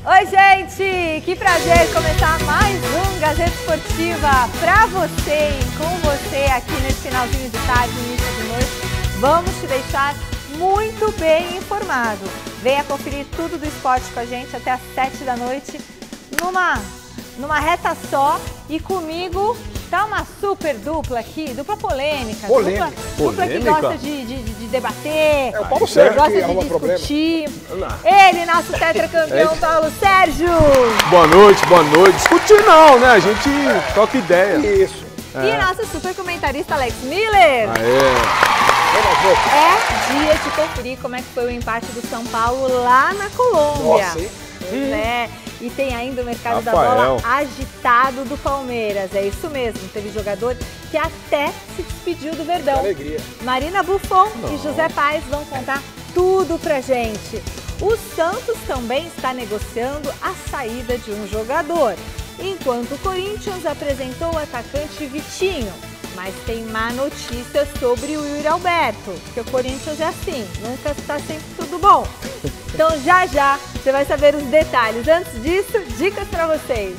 Oi, gente! Que prazer começar mais um Gazeta Esportiva para você e com você aqui nesse finalzinho de tarde, início de noite. Vamos te deixar muito bem informado. Venha conferir tudo do esporte com a gente até às 7 da noite, numa reta só. E comigo tá uma super dupla aqui, dupla polêmica. Dupla que gosta de debater, é o Paulo Sérgio gosta que de discutir. Ele, nosso tetracampeão, Paulo Sérgio. Boa noite. Discutir não, né? A gente troca ideia. Isso. E nosso super comentarista Alex Miller. É dia de conferir como é que foi o empate do São Paulo lá na Colômbia. Nossa, hein? Né? E tem ainda o mercado da bola agitado do Palmeiras. É isso mesmo, teve jogador que até se despediu do Verdão. Que alegria. Marina Buffon e José Paes vão contar tudo pra gente. O Santos também está negociando a saída de um jogador, enquanto o Corinthians apresentou o atacante Vitinho. Mas tem má notícia sobre o Yuri Alberto, porque o Corinthians é assim, nunca está sempre tudo bom. Então já você vai saber os detalhes. Antes disso, dicas para vocês.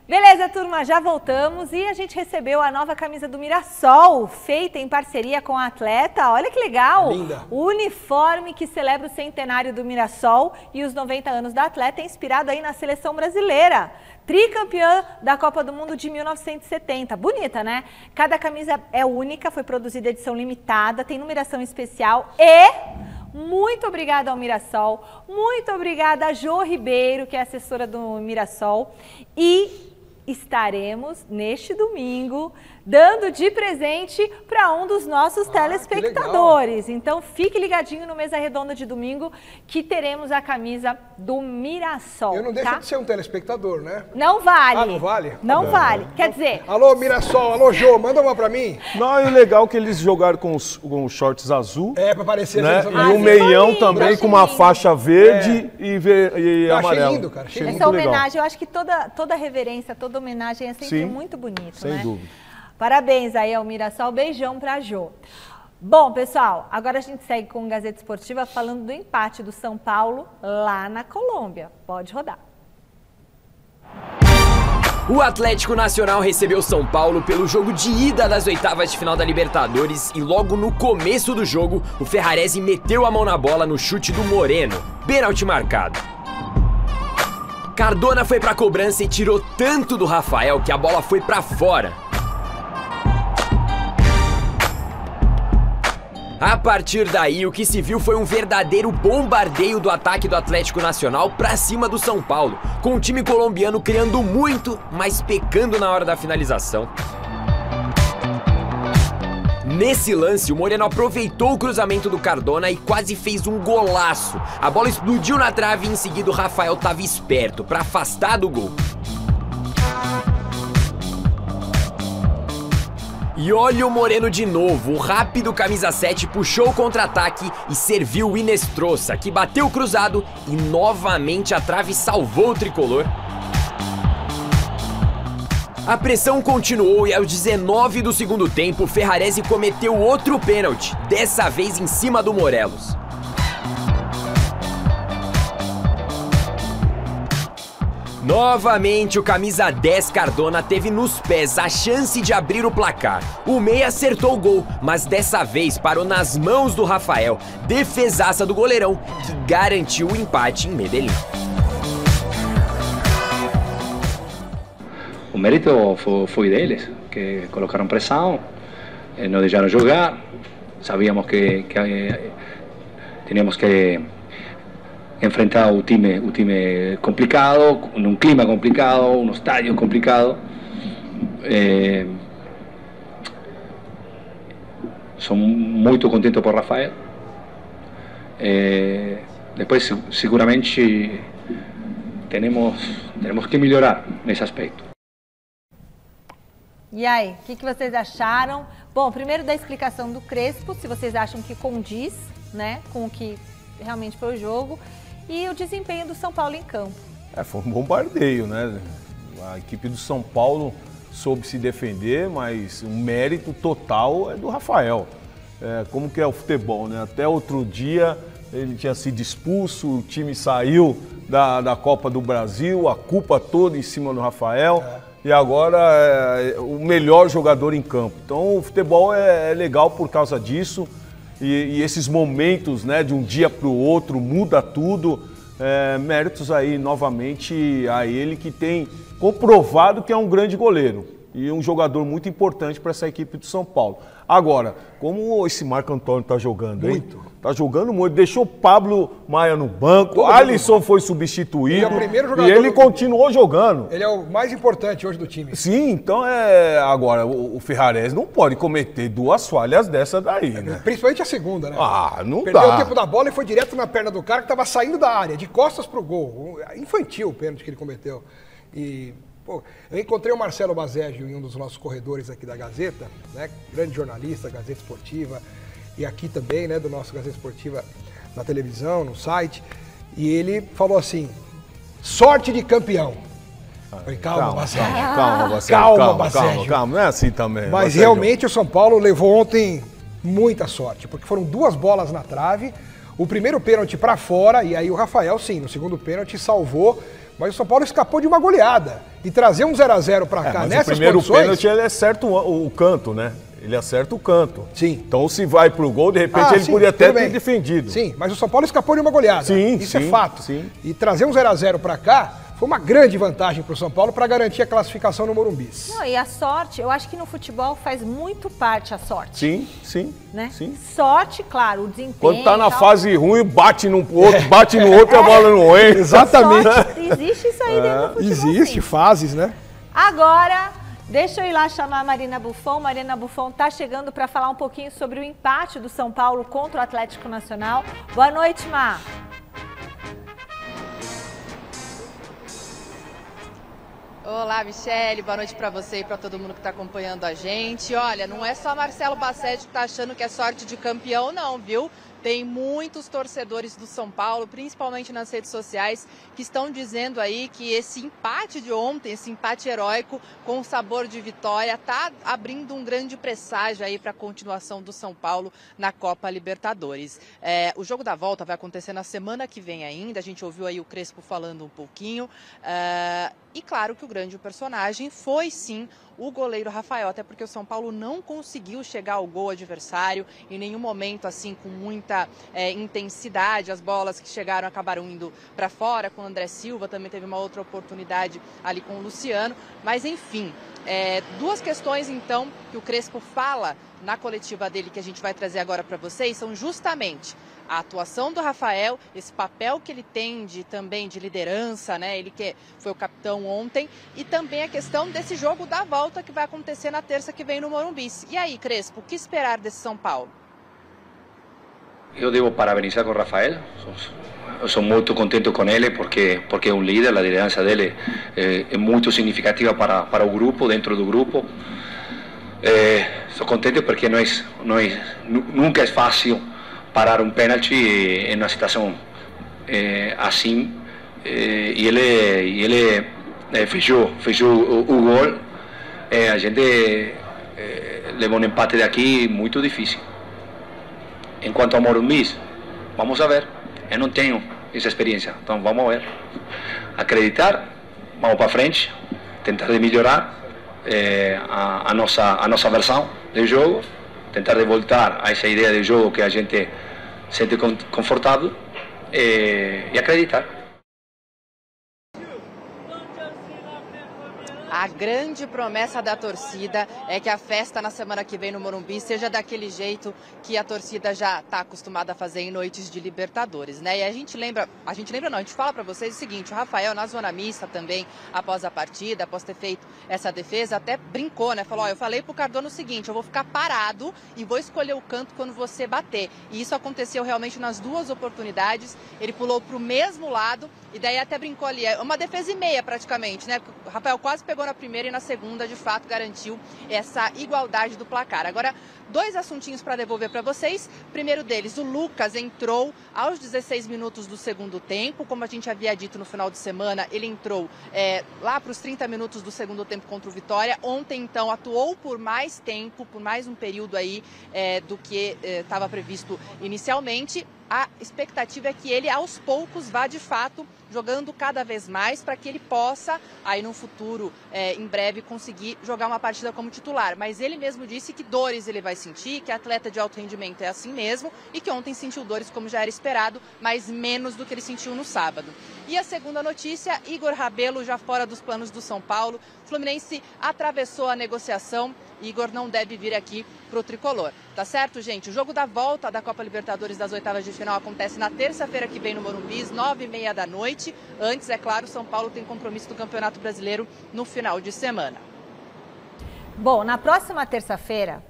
Beleza, turma, já voltamos e a gente recebeu a nova camisa do Mirassol, feita em parceria com a atleta. Olha que legal! Linda. O uniforme que celebra o centenário do Mirassol e os 90 anos da atleta é inspirado aí na seleção brasileira. Tricampeã da Copa do Mundo de 1970. Bonita, né? Cada camisa é única, foi produzida edição limitada, tem numeração especial e... Muito obrigada ao Mirassol, muito obrigada a Jo Ribeiro, que é assessora do Mirassol, e estaremos neste domingo dando de presente para um dos nossos telespectadores. Então fique ligadinho no Mesa Redonda de domingo que teremos a camisa do Mirassol. Eu não deixo de ser um telespectador, né? Não vale. Ah, não vale? Não vale. Quer dizer... Alô, Mirassol, alô, Jô, manda uma pra mim. Não, e o legal é que eles jogaram com os shorts azul. É, pra parecer... Né? E um meião também com uma faixa verde e amarelo. Achei lindo, cara. Achei essa homenagem, eu acho que toda reverência, toda homenagem é sempre muito bonito, sem né? dúvida. Parabéns aí ao Mirassol, beijão pra Jô. Bom, pessoal, agora a gente segue com o Gazeta Esportiva falando do empate do São Paulo lá na Colômbia. Pode rodar. O Atlético Nacional recebeu São Paulo pelo jogo de ida das oitavas de final da Libertadores e logo no começo do jogo, o Ferraresi meteu a mão na bola no chute do Moreno, pênalti marcado. Cardona foi pra cobrança e tirou tanto do Rafael que a bola foi pra fora. A partir daí, o que se viu foi um verdadeiro bombardeio do ataque do Atlético Nacional pra cima do São Paulo, com o time colombiano criando muito, mas pecando na hora da finalização. Nesse lance, o Moreno aproveitou o cruzamento do Cardona e quase fez um golaço. A bola explodiu na trave e em seguida o Rafael estava esperto para afastar do gol. E olha o Moreno de novo, o rápido camisa 7 puxou o contra-ataque e serviu o Inestrosa, que bateu cruzado e novamente a trave salvou o tricolor. A pressão continuou e aos 19 do segundo tempo, o Ferraresi cometeu outro pênalti, dessa vez em cima do Morelos. Novamente, o camisa 10 Cardona teve nos pés a chance de abrir o placar. O meia acertou o gol, mas dessa vez parou nas mãos do Rafael, defesaça do goleirão, que garantiu o empate em Medellín. O mérito foi deles, que colocaram pressão, nos deixaram jogar, sabíamos que teníamos que enfrentar o time complicado, num clima complicado, um estádio complicado. Sou muito contento por Rafael. Depois, seguramente, temos que melhorar nesse aspecto. E aí, o que vocês acharam? Bom, primeiro da explicação do Crespo, se vocês acham que condiz, né, com o que realmente foi o jogo, e o desempenho do São Paulo em campo. Foi um bombardeio, né? A equipe do São Paulo soube se defender, mas o mérito total é do Rafael. Como que é o futebol, né? Até outro dia ele tinha sido expulso, o time saiu da Copa do Brasil, a culpa toda em cima do Rafael. E agora é o melhor jogador em campo. Então o futebol é legal por causa disso. E esses momentos, né, de um dia para o outro, muda tudo. Méritos aí novamente a ele, que tem comprovado que é um grande goleiro e um jogador muito importante para essa equipe do São Paulo. Agora, como esse Marco Antônio está jogando, hein? Muito. Tá jogando muito, deixou Pablo Maia no banco, Alisson foi substituído. Ele é o primeiro jogador e ele continuou jogando. Ele é o mais importante hoje do time. Sim, então agora o Ferrarese não pode cometer duas falhas dessa daí, né? Principalmente a segunda, né? Não Perdeu dá. o tempo da bola e foi direto na perna do cara que estava saindo da área, de costas pro gol. Infantil o pênalti que ele cometeu. E, pô, eu encontrei o Marcelo Bazégio em um dos nossos corredores aqui da Gazeta, né? Grande jornalista, Gazeta Esportiva, e aqui também, né, do nosso Gazeta Esportiva na televisão, no site. E ele falou assim: sorte de campeão. Falei, calma, Bazégio. Calma, Bazégio. Calma, não é assim também. Mas Bazégio. realmente o São Paulo levou ontem muita sorte, porque foram 2 bolas na trave, o primeiro pênalti para fora, e aí o Rafael, sim, no segundo pênalti salvou, mas o São Paulo escapou de uma goleada. E trazer um 0x0 para cá mas nessas o primeiro condições... pênalti ele acerta o canto, né? Ele acerta o canto. Sim. Então se vai pro gol, de repente ele sim, podia até tudo ter bem. defendido. Sim, mas o São Paulo escapou de uma goleada. Sim, isso é sim, fato. sim. E trazer um 0x0 para cá foi uma grande vantagem para o São Paulo para garantir a classificação no Morumbi. Não, e a sorte, eu acho que no futebol faz muito parte a sorte. Sim. Né? Sim. Sorte, claro, o desempenho. Quando tá na e tal. fase ruim, bate no outro, bate no outro e a bola não entra. Exatamente. Sorte, existe isso aí dentro do futebol. Existe sim. fases, né? Agora, deixa eu ir lá chamar a Marina Buffon. Marina Buffon está chegando para falar um pouquinho sobre o empate do São Paulo contra o Atlético Nacional. Boa noite, Mar. Olá, Michele, boa noite para você e para todo mundo que está acompanhando a gente. Olha, não é só Marcelo Bassetti que está achando que é sorte de campeão não, viu? Tem muitos torcedores do São Paulo, principalmente nas redes sociais, que estão dizendo aí que esse empate de ontem, esse empate heróico com sabor de vitória, está abrindo um grande presságio aí para a continuação do São Paulo na Copa Libertadores. O jogo da volta vai acontecer na semana que vem ainda, a gente ouviu aí o Crespo falando um pouquinho, e claro que o grande personagem foi sim o goleiro Rafael, até porque o São Paulo não conseguiu chegar ao gol adversário em nenhum momento assim com muita intensidade. As bolas que chegaram acabaram indo para fora, com o André Silva também teve uma outra oportunidade ali com o Luciano, mas enfim, 2 questões então que o Crespo fala na coletiva dele que a gente vai trazer agora para vocês são justamente a atuação do Rafael, esse papel que ele tem também de liderança, né? Ele que foi o capitão ontem, e também a questão desse jogo da volta que vai acontecer na terça que vem no Morumbi. E aí, Crespo, o que esperar desse São Paulo? Eu devo parabenizar com o Rafael. Eu sou muito contente com ele porque é um líder, a liderança dele é muito significativa para o grupo, dentro do grupo. Sou contente porque nunca é fácil parar um pênalti em uma situação assim, e ele fechou o gol. A gente levou um empate daqui muito difícil. Em quanto ao Morumbi, vamos a ver. Eu não tenho essa experiência, então vamos ver. Acreditar, vamos para frente, tentar de melhorar a nossa versão do jogo, tentar de voltar a essa ideia de jogo que a gente sente confortável e acreditar. A grande promessa da torcida é que a festa na semana que vem no Morumbi seja daquele jeito que a torcida já está acostumada a fazer em noites de Libertadores, né? E a gente fala para vocês o seguinte: o Rafael na zona mista também, após a partida, após ter feito essa defesa, até brincou, né? Falou: eu falei pro Cardona o seguinte, eu vou ficar parado e vou escolher o canto quando você bater. E isso aconteceu realmente nas 2 oportunidades. Ele pulou pro mesmo lado e daí até brincou ali, uma defesa e meia praticamente, né? O Rafael quase pegou na primeira e na segunda, de fato, garantiu essa igualdade do placar. Agora, 2 assuntinhos para devolver para vocês. Primeiro deles, o Lucas entrou aos 16 minutos do segundo tempo. Como a gente havia dito no final de semana, ele entrou lá para os 30 minutos do segundo tempo contra o Vitória. Ontem, então, atuou por mais tempo, por mais um período aí do que estava previsto inicialmente. a expectativa é que ele, aos poucos, vá de fato jogando cada vez mais para que ele possa, aí no futuro, em breve, conseguir jogar uma partida como titular. Mas ele mesmo disse que dores ele vai sentir, que atleta de alto rendimento é assim mesmo e que ontem sentiu dores como já era esperado, mas menos do que ele sentiu no sábado. E a segunda notícia, Igor Rabelo já fora dos planos do São Paulo. O Fluminense atravessou a negociação. Igor não deve vir aqui para o Tricolor. Tá certo, gente? O jogo da volta da Copa Libertadores das oitavas de final acontece na terça-feira que vem no Morumbi, às 9h30 da noite. Antes, é claro, São Paulo tem compromisso do Campeonato Brasileiro no final de semana. Bom, na próxima terça-feira,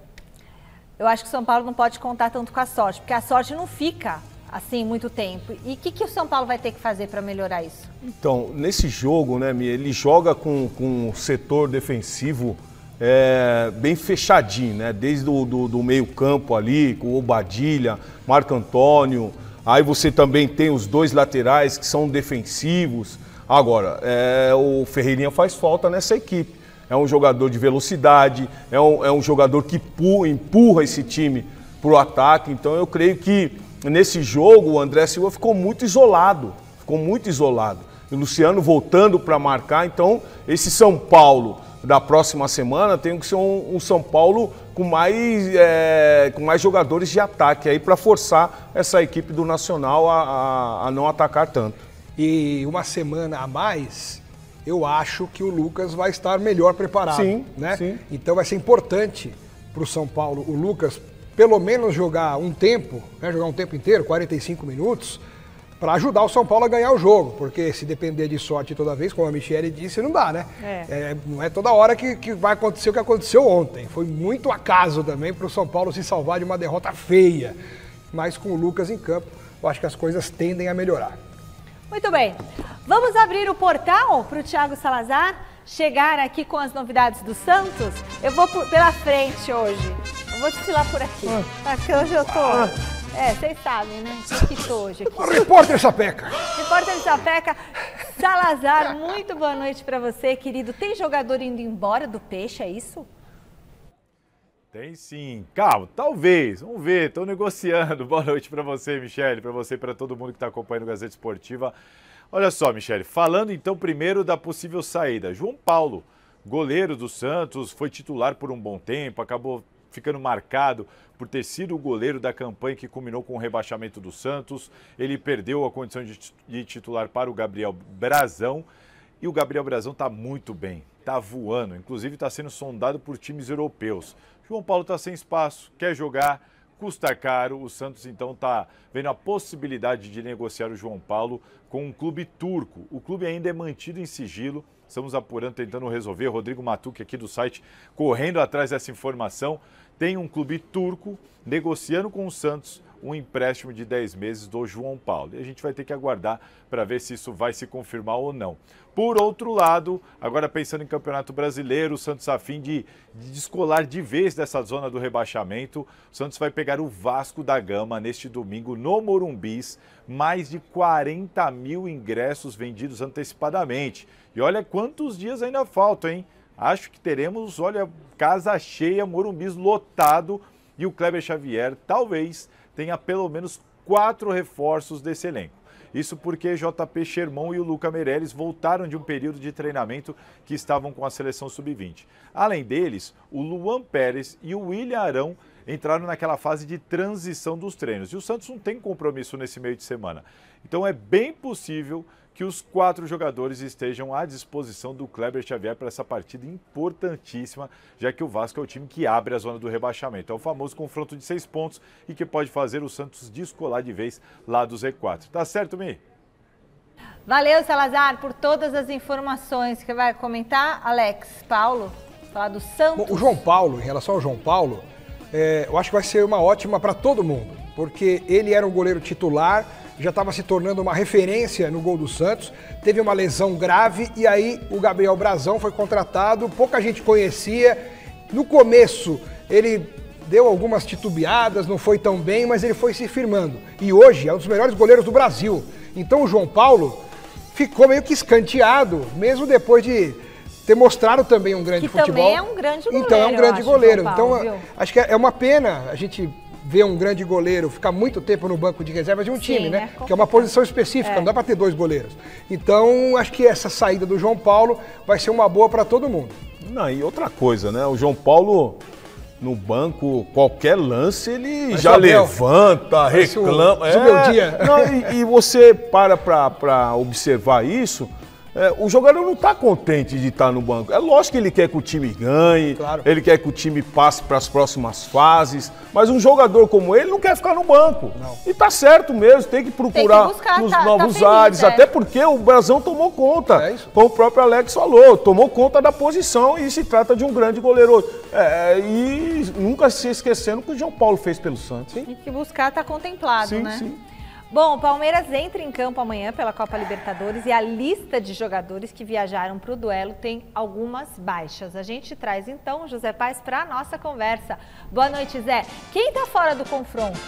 eu acho que o São Paulo não pode contar tanto com a sorte, porque a sorte não fica assim muito tempo. E o que o São Paulo vai ter que fazer para melhorar isso? Então, nesse jogo, né, ele joga com um setor defensivo bem fechadinho, né? Desde do meio campo ali, com o Badilha, Marco Antônio. Aí você também tem os dois laterais que são defensivos. Agora, o Ferreirinha faz falta nessa equipe. É um jogador de velocidade, é um jogador que empurra esse time para o ataque. Então eu creio que nesse jogo o André Silva ficou muito isolado. E o Luciano voltando para marcar. Então esse São Paulo da próxima semana tem que ser um São Paulo com mais jogadores de ataque aí para forçar essa equipe do Nacional a não atacar tanto. E uma semana a mais, eu acho que o Lucas vai estar melhor preparado. Sim, né? sim. Então vai ser importante para o São Paulo, o Lucas, pelo menos jogar um tempo, né? Jogar um tempo inteiro, 45 minutos, para ajudar o São Paulo a ganhar o jogo, porque se depender de sorte toda vez, como a Michele disse, não dá, né? Não é toda hora que vai acontecer o que aconteceu ontem. Foi muito acaso também para o São Paulo se salvar de uma derrota feia. Mas com o Lucas em campo, eu acho que as coisas tendem a melhorar. Muito bem. Vamos abrir o portal para o Thiago Salazar chegar aqui com as novidades do Santos? Eu vou pela frente hoje. Eu vou desfilar por aqui. Porque hoje eu tô... vocês sabem, né? Que tô hoje aqui. Repórter Sapeca. Repórter Sapeca. Salazar, muito boa noite para você, querido. Tem jogador indo embora do Peixe, é isso? Tem sim. Calma, talvez. Vamos ver, estou negociando. Boa noite para você, Michele, para você e para todo mundo que está acompanhando o Gazeta Esportiva. Olha só, Michele, falando então primeiro da possível saída. João Paulo, goleiro do Santos, foi titular por um bom tempo, acabou ficando marcado por ter sido o goleiro da campanha que culminou com o rebaixamento do Santos. Ele perdeu a condição de titular para o Gabriel Brazão. E o Gabriel Brazão está muito bem, está voando, inclusive está sendo sondado por times europeus. João Paulo está sem espaço, quer jogar, custa caro. O Santos então está vendo a possibilidade de negociar o João Paulo com um clube turco. O clube ainda é mantido em sigilo, estamos apurando, tentando resolver. Rodrigo Matuque aqui do site correndo atrás dessa informação. Tem um clube turco negociando com o Santos um empréstimo de 10 meses do João Paulo. E a gente vai ter que aguardar para ver se isso vai se confirmar ou não. Por outro lado, agora pensando em Campeonato Brasileiro, o Santos a fim de descolar de vez dessa zona do rebaixamento, o Santos vai pegar o Vasco da Gama neste domingo no Morumbis, mais de 40 mil ingressos vendidos antecipadamente. E olha quantos dias ainda faltam, hein? Acho que teremos, olha, casa cheia, Morumbis lotado e o Kleber Xavier talvez tenha pelo menos 4 reforços desse elenco. Isso porque JP Sherman e o Luca Meireles voltaram de um período de treinamento que estavam com a seleção sub-20. Além deles, o Luan Pérez e o William Arão entraram naquela fase de transição dos treinos. E o Santos não tem compromisso nesse meio de semana. Então é bem possível que os 4 jogadores estejam à disposição do Kleber Xavier para essa partida importantíssima, já que o Vasco é o time que abre a zona do rebaixamento. É o famoso confronto de 6 pontos e que pode fazer o Santos descolar de vez lá do Z4. Tá certo, Mi? Valeu, Salazar, por todas as informações que vai comentar. Alex, Paulo, falar do Santos. Bom, o João Paulo, em relação ao João Paulo, eu acho que vai ser uma ótima para todo mundo, porque ele era um goleiro titular, já estava se tornando uma referência no gol do Santos, teve uma lesão grave e aí o Gabriel Brazão foi contratado, pouca gente conhecia. No começo ele deu algumas titubeadas, não foi tão bem, mas ele foi se firmando. E hoje é um dos melhores goleiros do Brasil. Então o João Paulo ficou meio que escanteado, mesmo depois de ter mostrado também um grande futebol. Que também é um grande goleiro. Então é um grande goleiro. Então acho que é uma pena a gente ver um grande goleiro ficar muito tempo no banco de reservas de um time, né? É que é uma posição específica, não dá para ter 2 goleiros. Então, acho que essa saída do João Paulo vai ser uma boa para todo mundo. Não, e outra coisa, né? O João Paulo no banco, qualquer lance, ele Mas já levanta, reclama. Não, e você para observar isso, o jogador não está contente de estar no banco. É lógico que ele quer que o time ganhe, claro. Ele quer que o time passe para as próximas fases, mas um jogador como ele não quer ficar no banco. Não. E tá certo mesmo, tem que procurar os novos ares, até porque o Brasão tomou conta, como o próprio Alex falou, tomou conta da posição e se trata de um grande goleiro. E nunca se esquecendo o que o João Paulo fez pelo Santos. Tem que buscar, tá contemplado, sim, né? Sim. Bom, o Palmeiras entra em campo amanhã pela Copa Libertadores e a lista de jogadores que viajaram para o duelo tem algumas baixas. A gente traz então o José Paes para a nossa conversa. Boa noite, Zé. Quem está fora do confronto?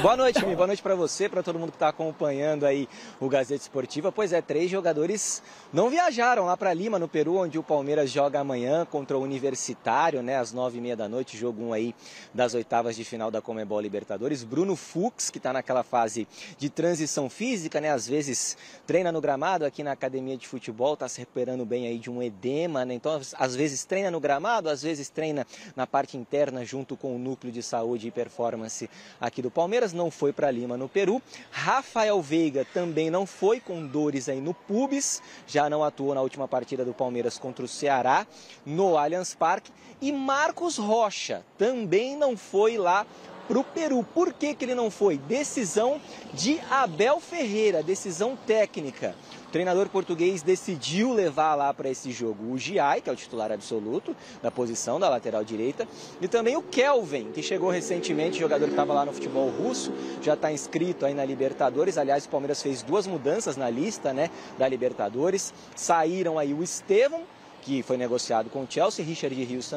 Boa noite, Mi. Boa noite para você, para todo mundo que está acompanhando aí o Gazeta Esportiva. Pois é, 3 jogadores não viajaram lá para Lima, no Peru, onde o Palmeiras joga amanhã contra o Universitário, né, às 9h30 da noite, jogo 1 aí das oitavas de final da Conmebol Libertadores. Bruno Fux, que está naquela fase de transição física, né, às vezes treina no gramado aqui na academia de futebol, está se recuperando bem aí de um edema, né, então às vezes treina no gramado, às vezes treina na parte interna junto com o núcleo de saúde e performance aqui do Palmeiras. Não foi para Lima, no Peru. Rafael Veiga também não foi, com dores aí no pubis, já não atuou na última partida do Palmeiras contra o Ceará no Allianz Parque. E Marcos Rocha também não foi lá para o Peru. Por que ele não foi? Decisão de Abel Ferreira, decisão técnica. O treinador português decidiu levar lá para esse jogo o Giai, que é o titular absoluto da posição da lateral direita, e também o Kelvin, que chegou recentemente, jogador que estava lá no futebol russo, já está inscrito aí na Libertadores. Aliás, o Palmeiras fez 2 mudanças na lista, né, da Libertadores. Saíram aí o Estevão, que foi negociado com o Chelsea, Richard Rios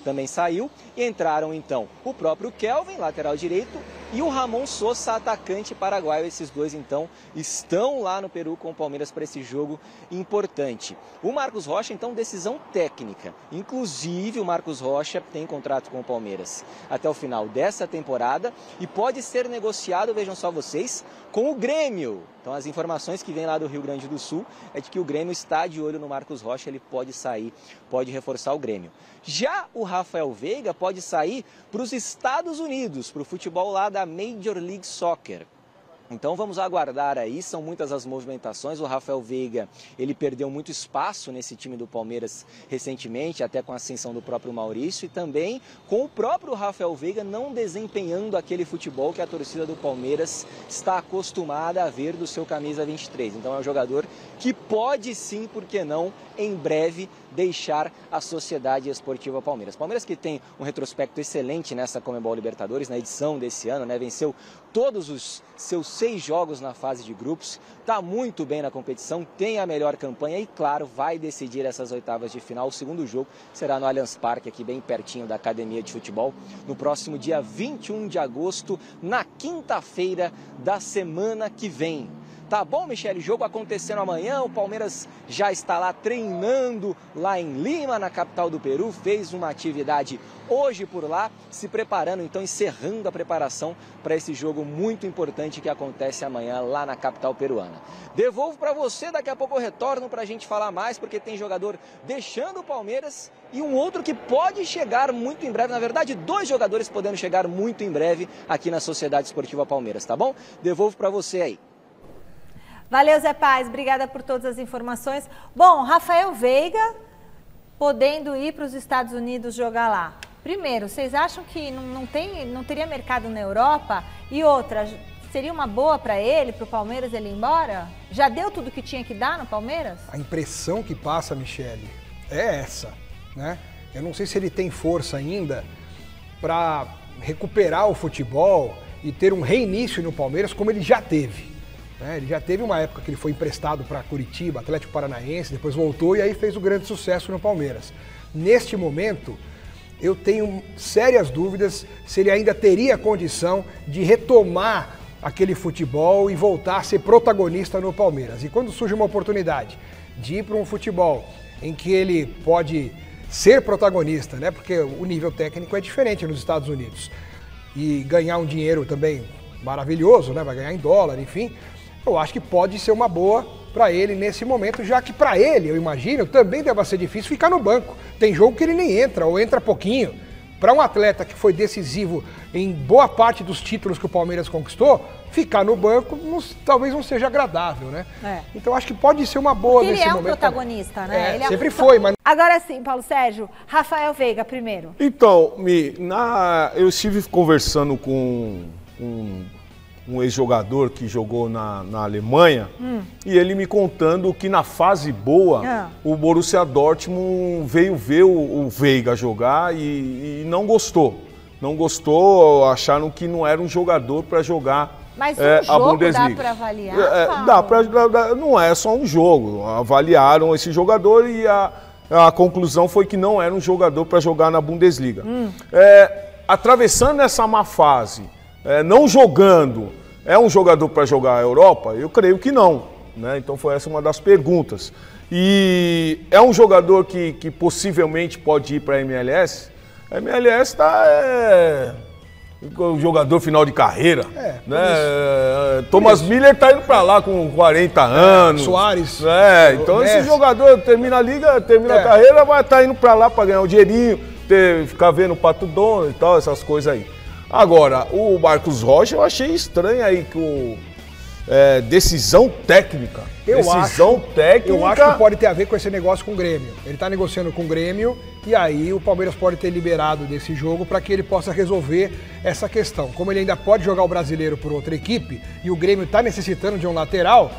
também saiu, e entraram então o próprio Kelvin, lateral direito, e o Ramon Sosa, atacante paraguaio. Esses 2 então estão lá no Peru com o Palmeiras para esse jogo importante. O Marcos Rocha, então, decisão técnica. Inclusive, o Marcos Rocha tem contrato com o Palmeiras até o final dessa temporada e pode ser negociado, vejam só vocês, com o Grêmio. Então, as informações que vêm lá do Rio Grande do Sul é de que o Grêmio está de olho no Marcos Rocha, ele pode sair, pode reforçar o Grêmio. Já o Rafael Veiga pode sair para os Estados Unidos, para o futebol lá da Major League Soccer. Então vamos aguardar aí, são muitas as movimentações. O Rafael Veiga, ele perdeu muito espaço nesse time do Palmeiras recentemente, até com a ascensão do próprio Maurício, e também com o próprio Rafael Veiga não desempenhando aquele futebol que a torcida do Palmeiras está acostumada a ver do seu camisa 23. Então é um jogador que pode sim, por que não, em breve deixar a Sociedade Esportiva Palmeiras. Palmeiras que tem um retrospecto excelente nessa Conmebol Libertadores, na edição desse ano, né? Venceu todos os seus 6 jogos na fase de grupos, está muito bem na competição, tem a melhor campanha e, claro, vai decidir essas oitavas de final. O segundo jogo será no Allianz Parque, aqui bem pertinho da Academia de Futebol, no próximo dia 21 de agosto, na quinta-feira da semana que vem. Tá bom, Michele? Jogo acontecendo amanhã, o Palmeiras já está lá treinando lá em Lima, na capital do Peru, fez uma atividade hoje por lá, se preparando, então encerrando a preparação para esse jogo muito importante que acontece amanhã lá na capital peruana. Devolvo para você, daqui a pouco eu retorno para a gente falar mais, porque tem jogador deixando o Palmeiras e um outro que pode chegar muito em breve, na verdade 2 jogadores podendo chegar muito em breve aqui na Sociedade Esportiva Palmeiras, tá bom? Devolvo para você aí. Valeu, Zé Paes, obrigada por todas as informações. Bom, Rafael Veiga podendo ir para os Estados Unidos jogar lá. Primeiro, vocês acham que não teria mercado na Europa? E outra, seria uma boa para ele, para o Palmeiras, ele ir embora? Já deu tudo que tinha que dar no Palmeiras? A impressão que passa, Michele, é essa, né? Eu não sei se ele tem força ainda para recuperar o futebol e ter um reinício no Palmeiras como ele já teve. Ele já teve uma época que ele foi emprestado para Curitiba, Atlético Paranaense, depois voltou e aí fez o grande sucesso no Palmeiras. Neste momento, eu tenho sérias dúvidas se ele ainda teria condição de retomar aquele futebol e voltar a ser protagonista no Palmeiras. E quando surge uma oportunidade de ir para um futebol em que ele pode ser protagonista, né? Porque o nível técnico é diferente nos Estados Unidos. E ganhar um dinheiro também maravilhoso, né? Vai ganhar em dólar, enfim. Eu acho que pode ser uma boa para ele nesse momento, já que para ele, eu imagino, também deve ser difícil ficar no banco. Tem jogo que ele nem entra, ou entra pouquinho. Para um atleta que foi decisivo em boa parte dos títulos que o Palmeiras conquistou, ficar no banco talvez não seja agradável, né? Então acho que pode ser uma boa nesse momento. Ele é um protagonista, né? Ele sempre foi, mas... Agora sim, Paulo Sérgio, Rafael Veiga primeiro. Então, eu estive conversando com um ex-jogador que jogou na Alemanha, e ele me contando que na fase boa, o Borussia Dortmund veio ver o Veiga jogar e não gostou. Não gostou, acharam que não era um jogador para jogar Mas a Bundesliga. Dá para avaliar? Não é só um jogo. Avaliaram esse jogador e a conclusão foi que não era um jogador para jogar na Bundesliga. Atravessando essa má fase, não jogando, é um jogador para jogar a Europa? Eu creio que não, né? Então foi essa uma das perguntas. E é um jogador que possivelmente pode ir para a MLS? A MLS está um jogador final de carreira, né? Thomas Miller está indo para lá com 40 anos. Suárez. Então esse jogador termina a liga, termina a carreira, vai estar indo para lá para ganhar um dinheirinho, ficar vendo o Pato Donald e tal, essas coisas aí. Agora, o Marcos Rocha eu achei estranho aí que decisão técnica. Eu acho que pode ter a ver com esse negócio com o Grêmio. Ele está negociando com o Grêmio e aí o Palmeiras pode ter liberado desse jogo para que ele possa resolver essa questão. Como ele ainda pode jogar o Brasileiro por outra equipe e o Grêmio está necessitando de um lateral,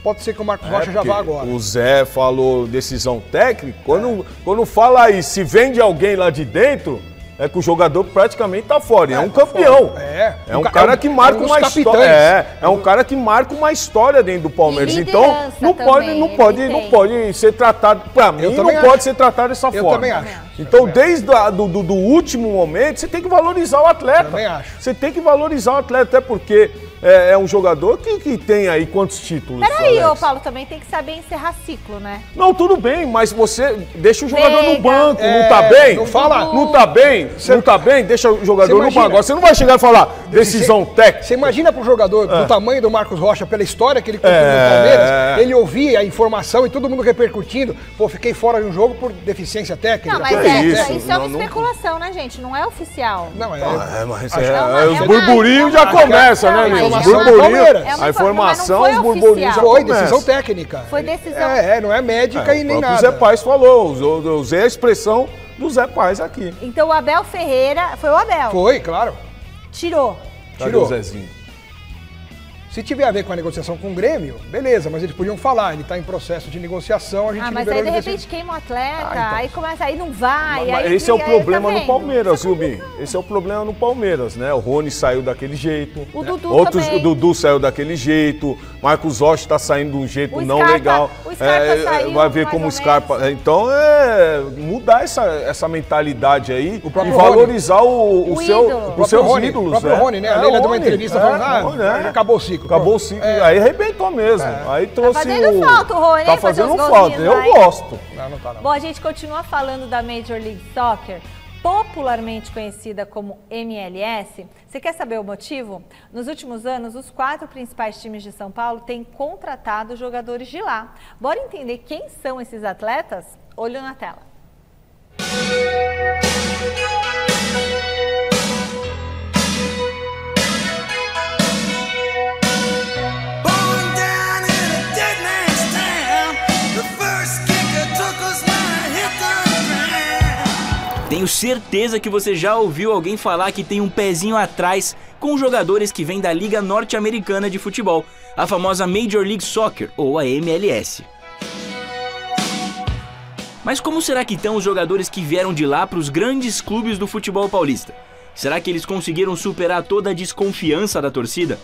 pode ser que o Marcos Rocha já vá agora. O Zé falou decisão técnica. Quando fala aí, se vende alguém lá de dentro, é que o jogador praticamente tá fora. É um campeão. É um cara que marca uma história. É um cara que marca uma história dentro do Palmeiras. Então, não pode ser tratado. Pra mim, não pode ser tratado dessa forma. Eu também acho. Então, desde do último momento, você tem que valorizar o atleta. Também acho. Você tem que valorizar o atleta, até porque é um jogador que tem aí quantos títulos? Peraí, ô Paulo, também tem que saber encerrar ciclo, né? Não, tudo bem, mas você deixa o jogador no banco, não tá bem? Não fala. Não tá bem? Não tá bem? Deixa o jogador no banco. Agora, você não vai chegar e falar decisão técnica. Você imagina pro jogador do tamanho do Marcos Rocha, pela história que ele contou no Palmeiras, ele ouvia a informação e todo mundo repercutindo, fiquei fora de um jogo por deficiência técnica. Não, mas isso é uma especulação, né, gente? Não é oficial. Não, os burburinhos já começam, né, amigo? Os burburinhos, a informação, os burburinhos já começam. Foi decisão técnica. Foi decisão. Não é médica e nem nada. O Zé Paz falou, usei a expressão do Zé Paz aqui. Então o Abel Ferreira, foi o Abel? Foi, claro. Tirou. O Zezinho? Se tiver a ver com a negociação com o Grêmio, beleza, mas eles podiam falar, ele está em processo de negociação, a gente mas aí de repente queima o atleta, então. Aí começa, aí não vai. Mas aí esse é o problema no Palmeiras, Silbi. Esse é o problema no Palmeiras, né? O Rony saiu daquele jeito. O Dudu o Dudu saiu daquele jeito. Marcos Rocha está saindo de um jeito não legal. O Scarpa saiu, vai ver como o Scarpa. Então mudar essa mentalidade aí e valorizar os seus ídolos. O próprio Rony, né? A Leila deu uma entrevista falando, acabou o ciclo. Acabou o ciclo, aí arrebentou mesmo. Aí trouxe tá fazendo falta o Rony, tá fazendo falta, eu gosto. Não tá não. Bom, a gente continua falando da Major League Soccer, popularmente conhecida como MLS. Você quer saber o motivo? Nos últimos anos, os 4 principais times de São Paulo têm contratado jogadores de lá. Bora entender quem são esses atletas? Olho na tela. Tenho certeza que você já ouviu alguém falar que tem um pezinho atrás com jogadores que vêm da Liga Norte-Americana de Futebol, a famosa Major League Soccer, ou a MLS. Mas como será que estão os jogadores que vieram de lá para os grandes clubes do futebol paulista? Será que eles conseguiram superar toda a desconfiança da torcida?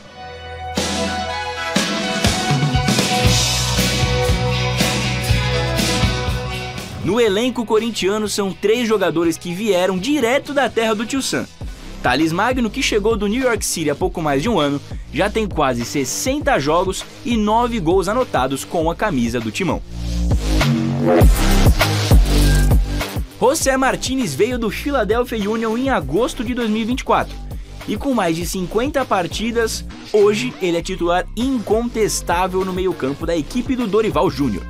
No elenco corintiano são 3 jogadores que vieram direto da terra do Tio Sam. Thales Magno, que chegou do New York City há pouco mais de um ano, já tem quase 60 jogos e 9 gols anotados com a camisa do Timão. José Martínez veio do Philadelphia Union em agosto de 2024. E com mais de 50 partidas, hoje ele é titular incontestável no meio-campo da equipe do Dorival Júnior.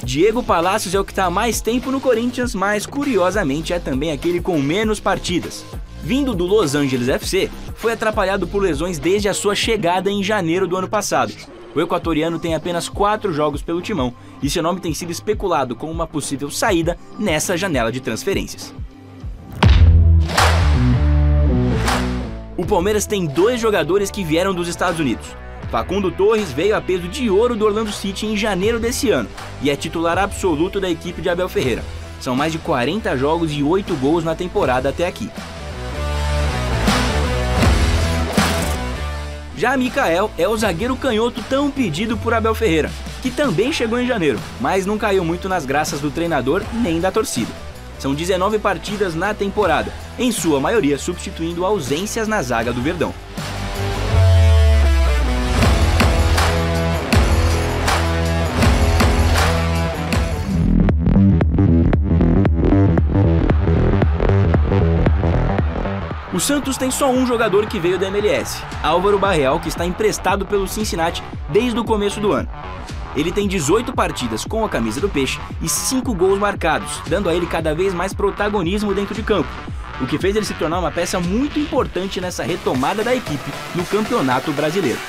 Diego Palacios é o que está há mais tempo no Corinthians, mas curiosamente é também aquele com menos partidas. Vindo do Los Angeles FC, foi atrapalhado por lesões desde a sua chegada em janeiro do ano passado. O equatoriano tem apenas 4 jogos pelo timão e seu nome tem sido especulado como uma possível saída nessa janela de transferências. O Palmeiras tem 2 jogadores que vieram dos Estados Unidos. Facundo Torres veio a peso de ouro do Orlando City em janeiro desse ano e é titular absoluto da equipe de Abel Ferreira. São mais de 40 jogos e 8 gols na temporada até aqui. Já Mikael é o zagueiro canhoto tão pedido por Abel Ferreira, que também chegou em janeiro, mas não caiu muito nas graças do treinador nem da torcida. São 19 partidas na temporada, em sua maioria substituindo ausências na zaga do Verdão. O Santos tem só um jogador que veio da MLS, Álvaro Barreal, que está emprestado pelo Cincinnati desde o começo do ano. Ele tem 18 partidas com a camisa do Peixe e 5 gols marcados, dando a ele cada vez mais protagonismo dentro de campo, o que fez ele se tornar uma peça muito importante nessa retomada da equipe no Campeonato Brasileiro.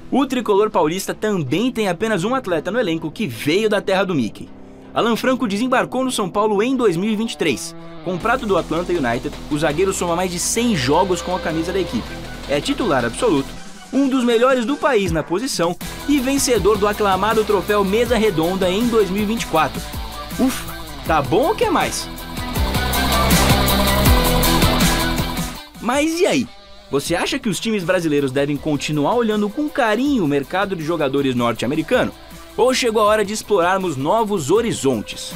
O tricolor paulista também tem apenas um atleta no elenco que veio da terra do Mickey. Alan Franco desembarcou no São Paulo em 2023. Comprado do Atlanta United, o zagueiro soma mais de 100 jogos com a camisa da equipe. É titular absoluto, um dos melhores do país na posição e vencedor do aclamado troféu Mesa Redonda em 2024. Ufa, tá bom ou quer mais? Mas e aí? Você acha que os times brasileiros devem continuar olhando com carinho o mercado de jogadores norte-americano? Ou chegou a hora de explorarmos novos horizontes?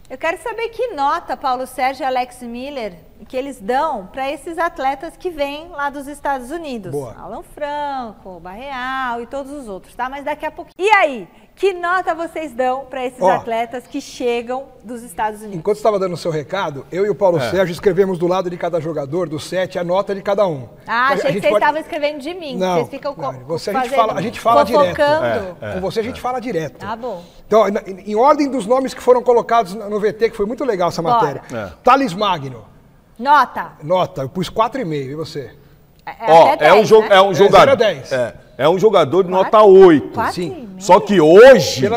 Eu quero saber que nota Paulo Sérgio e Alex Miller que eles dão para esses atletas que vêm lá dos Estados Unidos. Boa. Alan Franco, Barreal e todos os outros, tá? Mas daqui a pouco. E aí, que nota vocês dão para esses atletas que chegam dos Estados Unidos? Enquanto estava dando o seu recado, eu e o Paulo Sérgio escrevemos do lado de cada jogador, do 7, a nota de cada um. Ah, achei que vocês estavam escrevendo de mim. Não, vocês ficam a gente fala direto. Com você a gente fala direto. Tá bom. Então, em ordem dos nomes que foram colocados no VT, que foi muito legal essa matéria. Thales Magno. Nota. Nota, eu pus 4,5, e você? É um jogador. 10. É um jogador de nota 8. Sim. Só que hoje,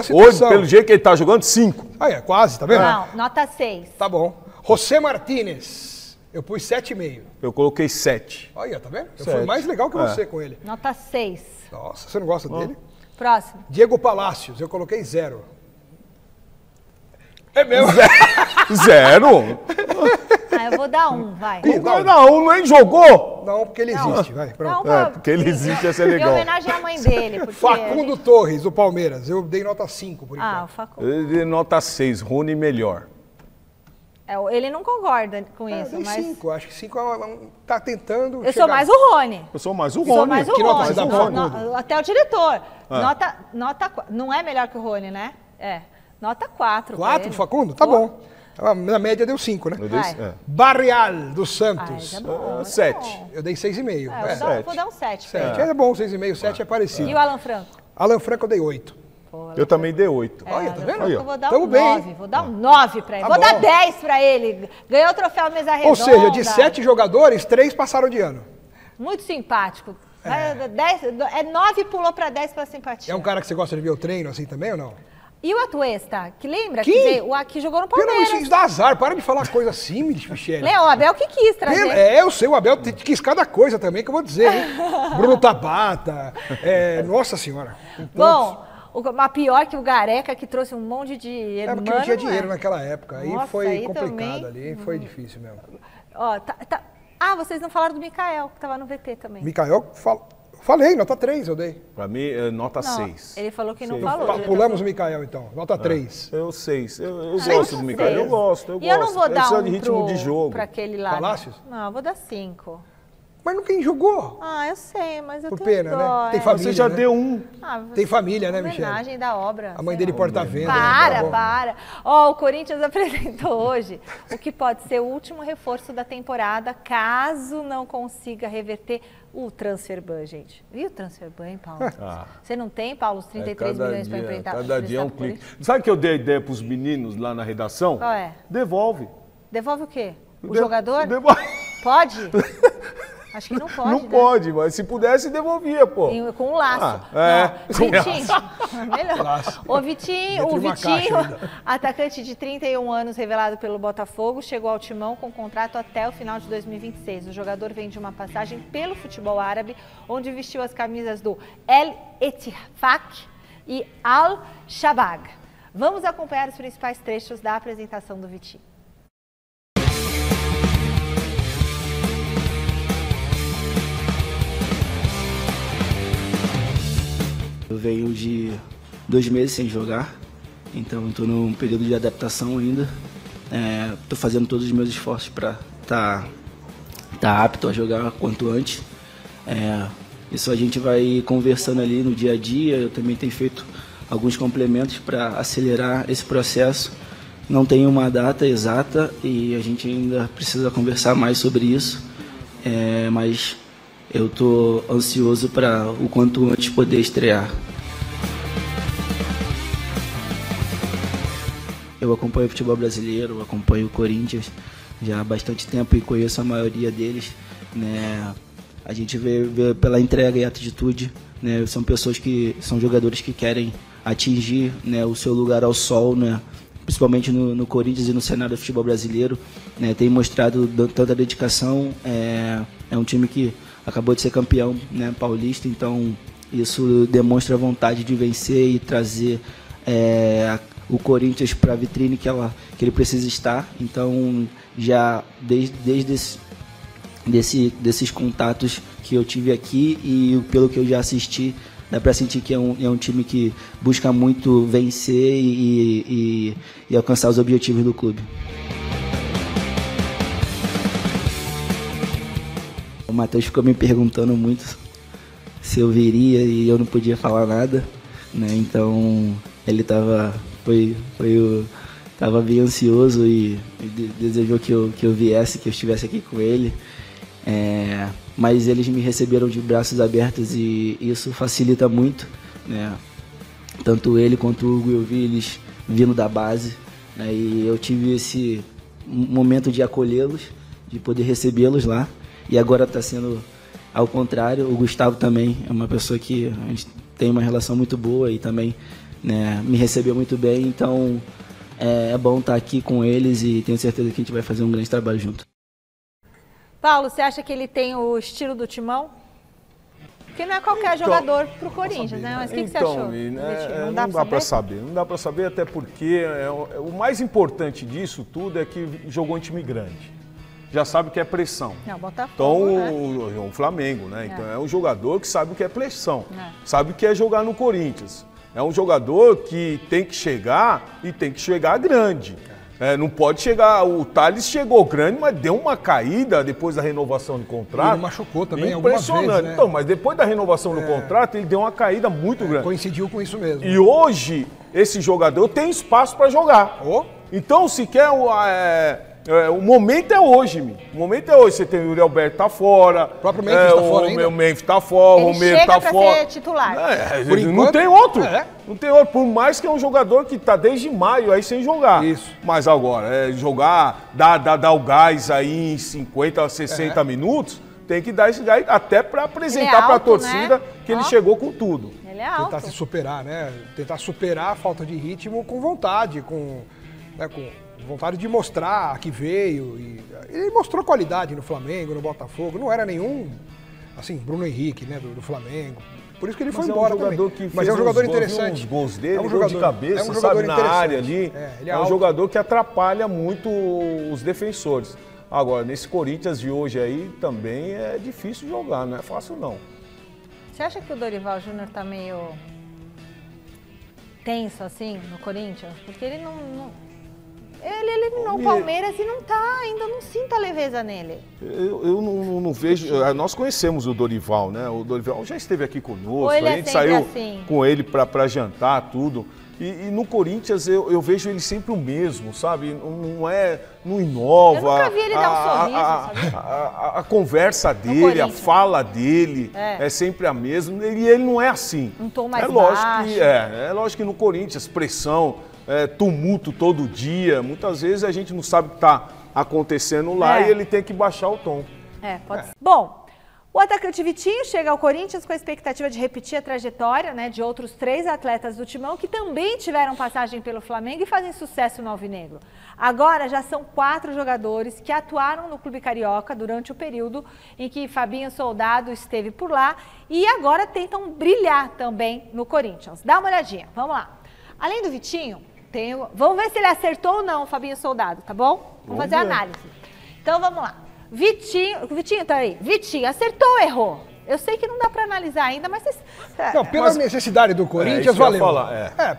pelo jeito que ele tá jogando, 5. Ah, quase, tá vendo? Não, nota 6. Tá bom. José Martínez, eu pus 7,5. Eu coloquei 7. Olha, tá vendo? Eu fui mais legal que você com ele. Nota 6. Nossa, você não gosta dele? Próximo. Diego Palacios, eu coloquei 0. É mesmo? 0? Eu vou dar 1, vai. Não, nem jogou. Não, porque ele existe, vai. Pronto. Porque ele existe, ia ser legal. Em homenagem à mãe dele. Porque Facundo Torres, do Palmeiras, eu dei nota 5 por enquanto. o Facundo. Eu dei nota 6, Rony melhor. Ele não concorda com isso, Eu dei mas... 5, acho que 5 tá tentando Eu sou mais o Rony. Eu sou mais o Rony. Sou mais o Que nota Rony. você dá pro Facundo? Até o diretor. Nota 4. Não é melhor que o Rony, né? Nota 4. 4 pro Facundo? Tá bom. Na média deu 5, né? Barreal, do Santos. É bom, 7. Eu dei 6,5. Vou dar um 7. 7 é bom, 6,5, 7 é parecido. E o Alan Franco? Alan Franco eu dei 8. Eu também dei 8. Olha, tá vendo? Eu vou dar Tamo um bem. 9. Vou dar um 9 pra ele. Tá Vou dar bom. 10 pra ele. Ganhou o troféu Mesa Redonda. Ou seja, de 7 jogadores, 3 passaram de ano. Muito simpático. 9 pulou pra 10 pra simpatia. É um cara que você gosta de ver o treino assim também ou não? E o Atuesta, que lembra? Quem? Que veio, que jogou no Palmeiras. Isso dá azar, para de falar coisa assim, Michele. Léo, o Abel que quis trazer. Eu sei, o Abel quis cada coisa também, que eu vou dizer, hein? Bruno Tabata, nossa senhora. Bom, mas pior que o Gareca, que trouxe um monte de dinheiro. Porque não tinha dinheiro naquela época, aí Nossa, foi aí complicado também. ali, foi difícil mesmo. Vocês não falaram do Mikael, que estava no VT também. Mikael Falei, nota 3 eu dei. Pra mim, é nota Não, 6. ele falou que não 6. falou. Pulamos o Mikael, então. Nota 3. Eu 6. Eu Seis. gosto do Mikael. Eu gosto. E eu não vou dar de ritmo de jogo. pra aquele lado. Palácios? Não, eu vou dar 5. Mas não quem jogou. Ah, eu sei, mas eu Por tenho pena, dó, né? Tem é. família, Você já né? deu um. Ah, Tem família, né, Michele? homenagem da obra. A mãe sei dele lá. porta a venda. Para. Ó, o Corinthians apresentou hoje o que pode ser o último reforço da temporada, caso não consiga reverter o transfer ban, gente. Viu o transfer ban, hein, Paulo? Você não tem, Paulo, os 33 milhões para enfrentar? Cada dia é um clique. Sabe que eu dei ideia pros meninos lá na redação? Qual é? Devolve. Devolve o quê? O jogador? Devolve. Pode? Acho que não pode, Não né? pode, mas se pudesse, devolvia, pô. Com um laço. Com Vitinho, melhor. O Vitinho, Dentro de uma caixa ainda. atacante de 31 anos, revelado pelo Botafogo, chegou ao Timão com contrato até o final de 2026. O jogador vem de uma passagem pelo futebol árabe, onde vestiu as camisas do El Ettifaq e Al Shabag. Vamos acompanhar os principais trechos da apresentação do Vitinho. Eu venho de 2 meses sem jogar, então estou num período de adaptação ainda. Estou fazendo todos os meus esforços para tá apto a jogar quanto antes. Isso a gente vai conversando ali no dia a dia. Eu também tenho feito alguns complementos para acelerar esse processo. Não tenho uma data exata e a gente ainda precisa conversar mais sobre isso, mas eu estou ansioso para o quanto antes poder estrear. Eu acompanho o futebol brasileiro, acompanho o Corinthians já há bastante tempo e conheço a maioria deles, né? A gente vê pela entrega e atitude, né? São pessoas são jogadores que querem atingir, né, o seu lugar ao sol, né? Principalmente no Corinthians e no cenário do futebol brasileiro, né? Tem mostrado tanta dedicação. É um time que acabou de ser campeão, né, paulista, então isso demonstra a vontade de vencer e trazer o Corinthians para a vitrine que ele precisa estar. Então, já desde desses contatos que eu tive aqui e pelo que eu já assisti, dá para sentir que é um time que busca muito vencer e alcançar os objetivos do clube. O Matheus ficou me perguntando muito se eu viria e eu não podia falar nada, né? Então ele estava bem ansioso e desejou que eu viesse, que eu estivesse aqui com ele. Mas eles me receberam de braços abertos e isso facilita muito, né? Tanto ele quanto o Hugo eu vi eles vindo da base, né? E eu tive esse momento de acolhê-los, de poder recebê-los lá. E agora está sendo ao contrário. O Gustavo também é uma pessoa que a gente tem uma relação muito boa e também, né, me recebeu muito bem. Então é bom estar aqui com eles e tenho certeza que a gente vai fazer um grande trabalho junto. Paulo, você acha que ele tem o estilo do Timão? Porque não é qualquer jogador pro Corinthians, né? Mas o que você achou? Não dá para saber. Não dá para saber, até porque o mais importante disso tudo é que jogou em time grande. Já sabe o que é pressão. Não, Botafogo, então, o Flamengo, né? Então é um jogador que sabe o que é pressão. Sabe o que é jogar no Corinthians. É um jogador que tem que chegar e tem que chegar grande. Não pode chegar. O Thales chegou grande, mas deu uma caída depois da renovação do contrato. Ele machucou também algumas vezes, né? Então, mas depois da renovação do contrato, ele deu uma caída muito grande. Coincidiu com isso mesmo. E hoje, esse jogador tem espaço para jogar. Então, se quer o momento é hoje, meu. O momento é hoje. Você tem o Yuri Alberto tá fora. O próprio Memphis tá fora ainda. O Memphis tá fora, o Romero tá fora. Ser titular. Por enquanto, não tem outro. Não tem outro. Por mais que é um jogador que tá desde maio aí sem jogar. Isso. Mas agora, jogar, dar o gás aí em 50, 60 minutos, tem que dar esse gás até para apresentar para a torcida, né, que ele chegou com tudo. Ele é alto. Tentar se superar, né? Tentar superar a falta de ritmo com vontade, com vontade de mostrar que veio. Ele mostrou qualidade no Flamengo, no Botafogo. Não era nenhum, assim, Bruno Henrique, né, do Flamengo. Por isso que ele foi embora também. Mas é um jogador interessante. Os gols dele, gol de cabeça, sabe, na área ali. É um jogador que atrapalha muito os defensores. Agora, nesse Corinthians de hoje aí, também é difícil jogar, não é fácil não. Você acha que o Dorival Júnior tá meio tenso assim no Corinthians? Porque ele ele eliminou o Palmeiras e não tá, ainda não sinto a leveza nele. Eu não vejo. Nós conhecemos o Dorival, né? O Dorival já esteve aqui conosco, a gente saiu assim com ele para jantar, tudo. E no Corinthians eu vejo ele sempre o mesmo, sabe? Não inova. Eu nunca vi ele dar um sorriso, sabe? A conversa dele, a fala dele é sempre a mesma. E ele não é assim. Um tom mais baixo. É lógico que no Corinthians, pressão, tumulto todo dia. Muitas vezes a gente não sabe o que está acontecendo lá e ele tem que baixar o tom. Pode ser. Bom, o atacante Vitinho chega ao Corinthians com a expectativa de repetir a trajetória, né, de outros 3 atletas do Timão que também tiveram passagem pelo Flamengo e fazem sucesso no Alvinegro. Agora já são 4 jogadores que atuaram no Clube Carioca durante o período em que Fabinho Soldado esteve por lá e agora tentam brilhar também no Corinthians. Dá uma olhadinha, vamos lá. Além do Vitinho, vamos ver se ele acertou ou não o Fabinho Soldado, tá bom? Vamos fazer a análise. Então vamos lá. Vitinho tá aí. Vitinho, acertou ou errou? Eu sei que não dá para analisar ainda, mas... Pela necessidade do Corinthians, valeu.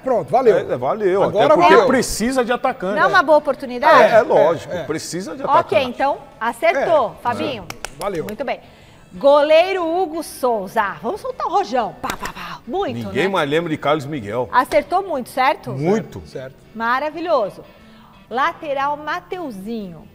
Pronto, valeu. Valeu, agora até porque precisa de atacante. Não é uma boa oportunidade? Lógico, precisa de atacante. Ok, então acertou, Fabinho. Valeu. Muito bem. Goleiro Hugo Souza. Vamos soltar o rojão. Muito, Ninguém mais lembra de Carlos Miguel. Acertou muito, certo? Muito. Certo. Maravilhoso. Lateral Mateuzinho.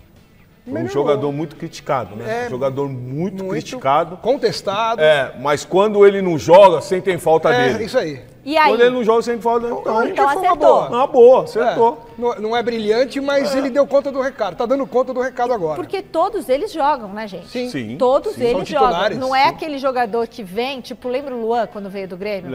Um jogador muito criticado, né? Um jogador muito criticado. Contestado. Mas quando ele não joga, sentem falta dele. Isso aí. E aí? Quando ele não joga, sentem falta dele. Então acertou. Uma boa, acertou. Não é brilhante, mas ele deu conta do recado. Tá dando conta do recado agora. Porque todos eles jogam, né, gente? Sim. Todos eles jogam. Não é sim. aquele jogador que vem, tipo, lembra o Luan quando veio do Grêmio?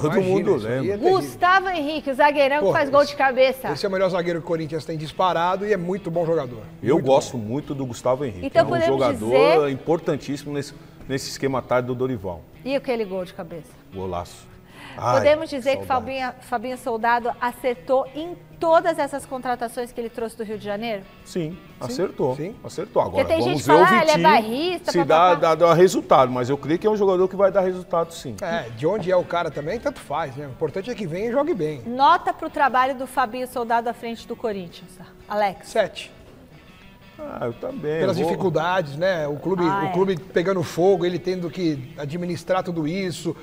Todo mundo lembra. Gustavo Henrique, o zagueirão que faz gol de cabeça. Esse é o melhor zagueiro que o Corinthians tem disparado e é muito bom jogador. Eu gosto muito do Gustavo Henrique. Então, é um jogador importantíssimo nesse esquema tático do Dorival. E aquele gol de cabeça? Golaço. Podemos dizer que Fabinho Soldado acertou em todas essas contratações que ele trouxe do Rio de Janeiro? Sim, acertou. Acertou. Agora tem vamos gente ver o Ele é Vitinho barrista, se dá resultado, mas eu creio que é um jogador que vai dar resultado, sim. De onde é o cara também, tanto faz, né? O importante é que venha e jogue bem. Nota para o trabalho do Fabinho Soldado à frente do Corinthians, Alex. 7. Eu também. Pelas dificuldades, né? O clube pegando fogo, ele tendo que administrar tudo isso,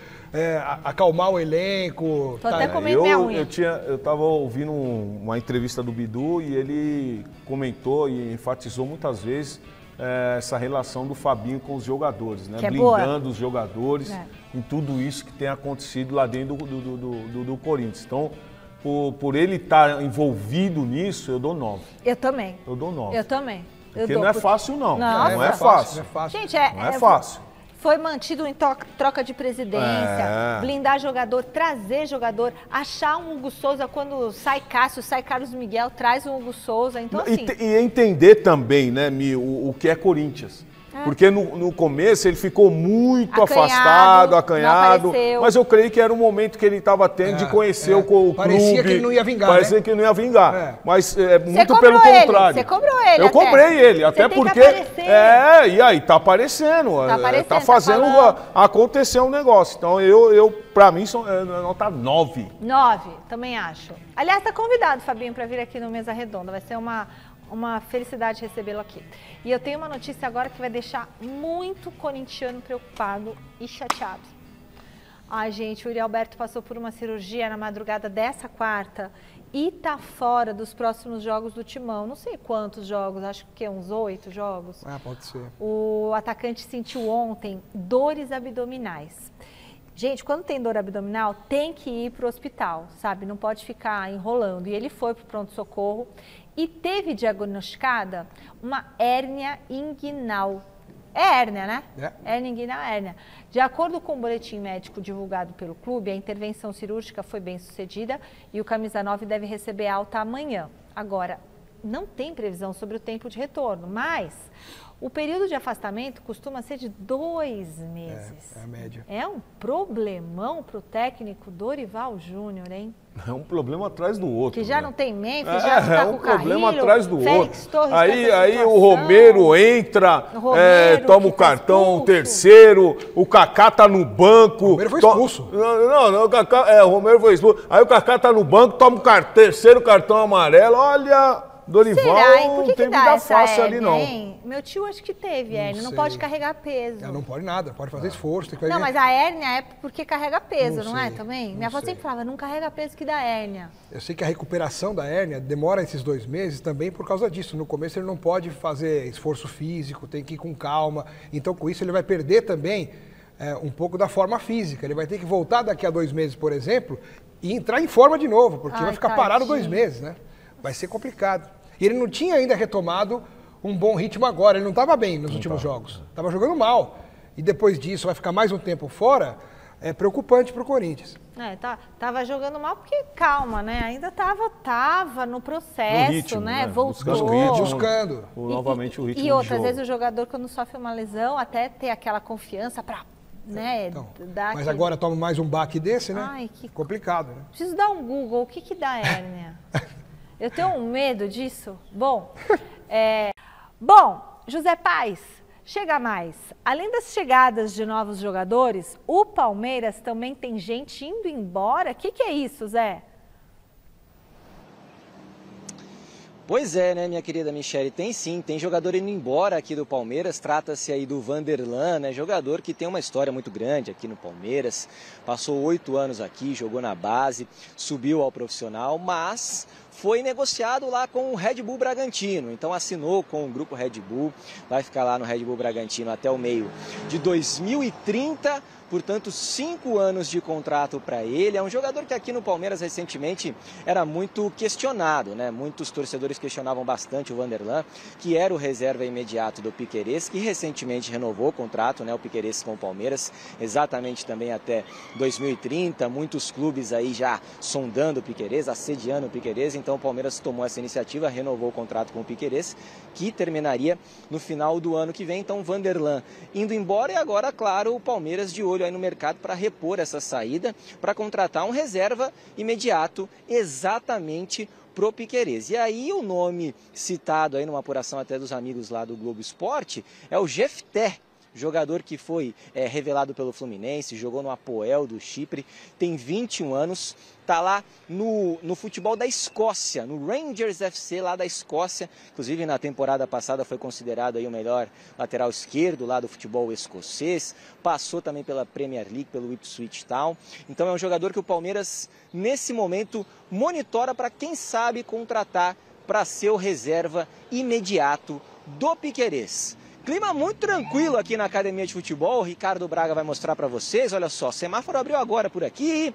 acalmar o elenco. Tô até comendo minha unha. Eu tava ouvindo uma entrevista do Bidu e ele comentou e enfatizou muitas vezes essa relação do Fabinho com os jogadores, né? Blindando os jogadores em tudo isso que tem acontecido lá dentro do Corinthians. Então, por ele estar envolvido nisso, eu dou 9. Eu também. Eu dou 9. Eu também. Porque não é fácil, não. Nossa. Não é fácil. Gente, não é fácil. Foi mantido em troca de presidência, blindar jogador, trazer jogador, achar um Hugo Souza quando sai Cássio, sai Carlos Miguel, traz um Hugo Souza. Então, assim... E entender também, né, Mi, o que é Corinthians. Porque no começo ele ficou muito afastado, acanhado, mas eu creio que era um momento que ele estava tendo de conhecer o clube. Parecia que ele não ia vingar, Parecia que ele não ia vingar, mas muito pelo contrário. Você cobrou ele. Eu comprei ele, até porque... e aí, tá aparecendo, tá fazendo acontecer um negócio. Então, pra mim, nota 9. 9, também acho. Aliás, tá convidado, Fabinho, para vir aqui no Mesa Redonda. Vai ser uma felicidade recebê-lo aqui. E eu tenho uma notícia agora que vai deixar muito corintiano preocupado e chateado. Ai, gente, o Yuri Alberto passou por uma cirurgia na madrugada dessa quarta e tá fora dos próximos jogos do Timão. Não sei quantos jogos, acho que uns 8 jogos. Pode ser. O atacante sentiu ontem dores abdominais. Gente, quando tem dor abdominal, tem que ir para o hospital, sabe? Não pode ficar enrolando. E ele foi para o pronto-socorro e teve diagnosticada uma hérnia inguinal. É hérnia, né? Hérnia inguinal, hérnia. De acordo com o boletim médico divulgado pelo clube, a intervenção cirúrgica foi bem sucedida e o camisa 9 deve receber alta amanhã. Agora, não tem previsão sobre o tempo de retorno, mas o período de afastamento costuma ser de 2 meses. É a média. É um problemão para o técnico Dorival Júnior, hein? É um problema atrás do outro. Que já né? não tem Memphis, já não tá com o problema Carrilho, atrás do Félix outro. Torres Aí o Romero entra, toma o cartão, o terceiro, o Kaká tá no banco. O Romero foi expulso. Não, o Kaká, o Romero foi expulso. Aí o Kaká tá no banco, toma o terceiro cartão amarelo. Olha, Dorival Por não tem vida fácil ali, não. Hein? Meu tio acho que teve hérnia, não pode carregar peso. Não pode nada, pode fazer esforço. Tem que não, mas a hérnia é porque carrega peso, não é também? Minha avó sei. sempre falava, não carrega peso que dá hérnia. Eu sei que a recuperação da hérnia demora esses 2 meses também por causa disso. No começo ele não pode fazer esforço físico, tem que ir com calma. Então com isso ele vai perder também um pouco da forma física. Ele vai ter que voltar daqui a 2 meses, por exemplo, e entrar em forma de novo, porque vai ficar parado 2 meses, né? Vai ser complicado. E ele não tinha ainda retomado um bom ritmo agora, ele não estava bem nos últimos jogos, estava jogando mal. E depois disso vai ficar mais um tempo fora, é preocupante para o Corinthians. Tava jogando mal porque, calma, né? Ainda tava no processo, ritmo, né? Voltou. Buscando. Novamente o ritmo E outras jogo. vezes o jogador, quando sofre uma lesão, até ter aquela confiança para... Né, mas agora toma mais um baque desse, né? Ai, que complicado, né? Preciso dar um Google, o que dá hérnia? Eu tenho um medo disso. Bom, José Paz, chega mais. Além das chegadas de novos jogadores, o Palmeiras também tem gente indo embora? O que é isso, Zé? Pois é, né, minha querida Michele, tem sim, tem jogador indo embora aqui do Palmeiras, trata-se aí do Vanderlan, né, jogador que tem uma história muito grande aqui no Palmeiras, passou 8 anos aqui, jogou na base, subiu ao profissional, mas foi negociado lá com o Red Bull Bragantino, então assinou com o grupo Red Bull, vai ficar lá no Red Bull Bragantino até o meio de 2030, portanto 5 anos de contrato para ele. É um jogador que aqui no Palmeiras recentemente era muito questionado, né? Muitos torcedores questionavam bastante o Vanderlan, que era o reserva imediato do Piquerez, que recentemente renovou o contrato, né? O Piquerez com o Palmeiras, exatamente também até 2030, muitos clubes aí já sondando o Piquerez, assediando o Piquerez, então o Palmeiras tomou essa iniciativa, renovou o contrato com o Piquerez, que terminaria no final do ano que vem. Então o Vanderlan indo embora e agora, claro, o Palmeiras de olho aí no mercado para repor essa saída, para contratar um reserva imediato exatamente pro Piquerez. E aí o nome citado aí numa apuração até dos amigos lá do Globo Esporte é o Jefté, jogador que foi revelado pelo Fluminense, jogou no Apoel do Chipre, tem 21 anos, está lá no futebol da Escócia, no Rangers FC lá da Escócia, inclusive na temporada passada foi considerado aí o melhor lateral esquerdo lá do futebol escocês, passou também pela Premier League, pelo Ipswich Town, então é um jogador que o Palmeiras nesse momento monitora para quem sabe contratar para ser o reserva imediato do Piquerez. Clima muito tranquilo aqui na Academia de Futebol, o Ricardo Braga vai mostrar para vocês, olha só, semáforo abriu agora por aqui,